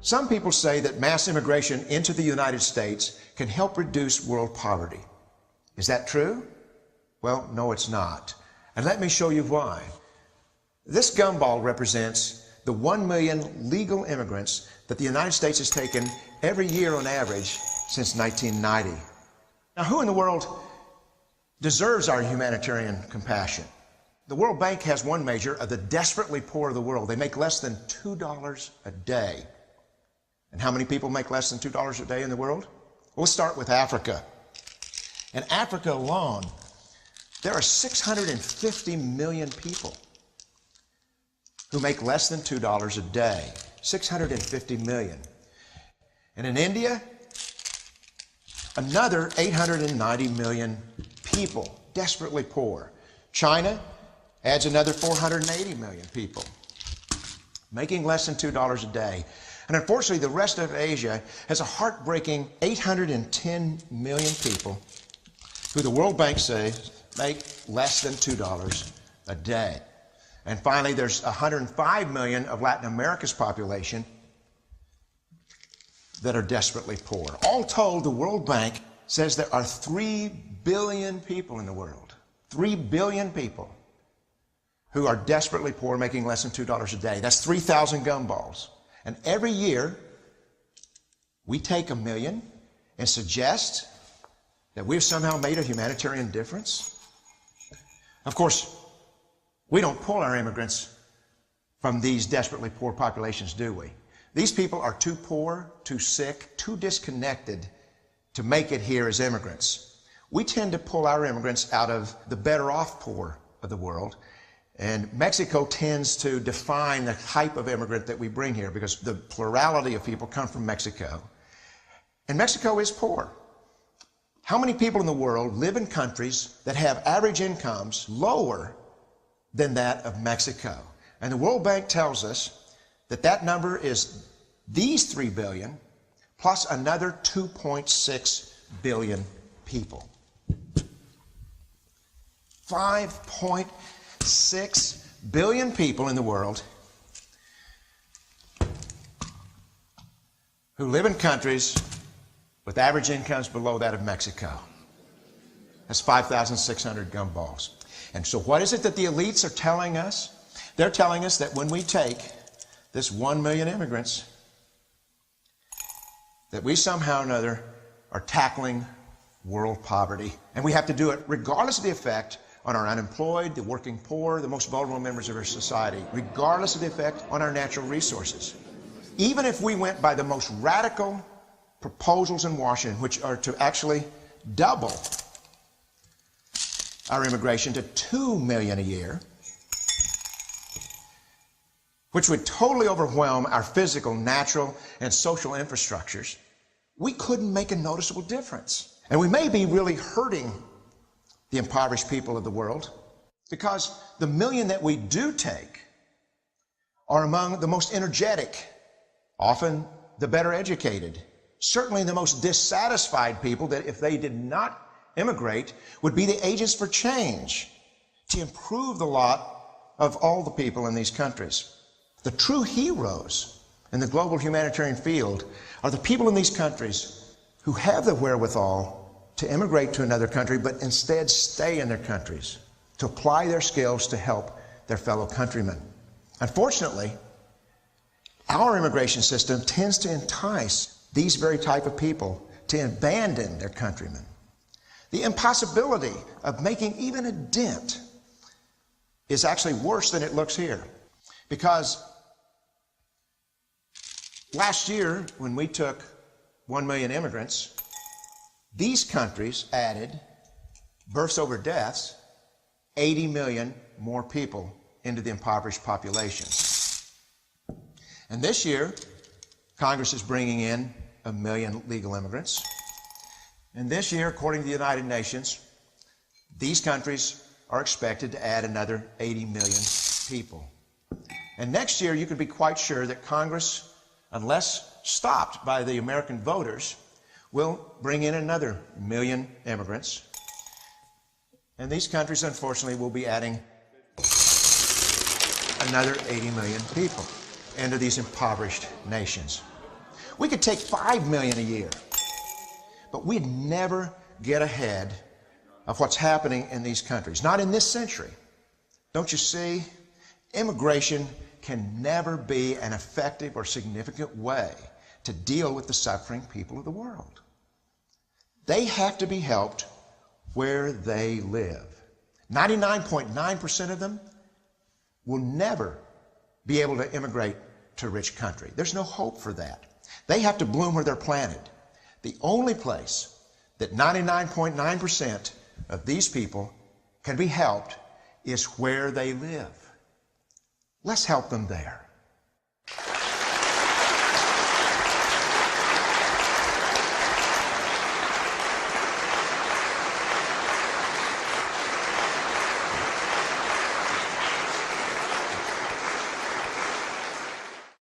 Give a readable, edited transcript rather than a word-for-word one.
Some people say that mass immigration into the United States can help reduce world poverty. Is that true? Well, no, it's not. And let me show you why. This gumball represents the 1 million legal immigrants that the United States has taken every year on average since 1990. Now, who in the world deserves our humanitarian compassion? The World Bank has one measure of the desperately poor of the world. They make less than $2 a day. And how many people make less than $2 a day in the world? We'll start with Africa. In Africa alone, there are 650 million people who make less than $2 a day. 650 million. And in India, another 890 million people, desperately poor. China adds another 480 million people, making less than $2 a day. And unfortunately, the rest of Asia has a heartbreaking 810 million people who the World Bank says make less than $2 a day. And finally, there's 105 million of Latin America's population that are desperately poor. All told, the World Bank says there are 3 billion people in the world, 3 billion people who are desperately poor, making less than $2 a day. That's 3,000 gumballs. And every year, we take 1 million and suggest that we've somehow made a humanitarian difference. Of course, we don't pull our immigrants from these desperately poor populations, do we? These people are too poor, too sick, too disconnected to make it here as immigrants. We tend to pull our immigrants out of the better off poor of the world. And Mexico tends to define the type of immigrant that we bring here because the plurality of people come from Mexico. And Mexico is poor. How many people in the world live in countries that have average incomes lower than that of Mexico? And the World Bank tells us that that number is these 3 billion plus another 2.6 billion people. 5.6 billion people in the world who live in countries with average incomes below that of Mexico. That's 5,600 gumballs. And so what is it that the elites are telling us? They're telling us that when we take this 1 million immigrants, that we somehow or another are tackling world poverty. And we have to do it regardless of the effect on our unemployed, the working poor, the most vulnerable members of our society, regardless of the effect on our natural resources. Even if we went by the most radical proposals in Washington, which are to actually double our immigration to 2 million a year, which would totally overwhelm our physical, natural, and social infrastructures, we couldn't make a noticeable difference. And we may be really hurting the impoverished people of the world because the 1 million that we do take are among the most energetic, often the better educated, certainly the most dissatisfied people that if they did not immigrate would be the agents for change to improve the lot of all the people in these countries. The true heroes in the global humanitarian field are the people in these countries who have the wherewithal to immigrate to another country, but instead stay in their countries, to apply their skills to help their fellow countrymen. Unfortunately, our immigration system tends to entice these very type of people to abandon their countrymen. The impossibility of making even a dent is actually worse than it looks here. Because last year, when we took 1 million immigrants, these countries added, births over deaths, 80 million more people into the impoverished populations. And this year, Congress is bringing in 1 million legal immigrants. And this year, according to the United Nations, these countries are expected to add another 80 million people. And next year, you can be quite sure that Congress, unless stopped by the American voters, will bring in another 1 million immigrants. And these countries, unfortunately, will be adding another 80 million people into these impoverished nations. We could take 5 million a year. But we'd never get ahead of what's happening in these countries. Not in this century. Don't you see? Immigration can never be an effective or significant way to deal with the suffering people of the world. They have to be helped where they live. 99.9% of them will never be able to immigrate to a rich country. There's no hope for that. They have to bloom where they're planted. The only place that 99.9% of these people can be helped is where they live. Let's help them there.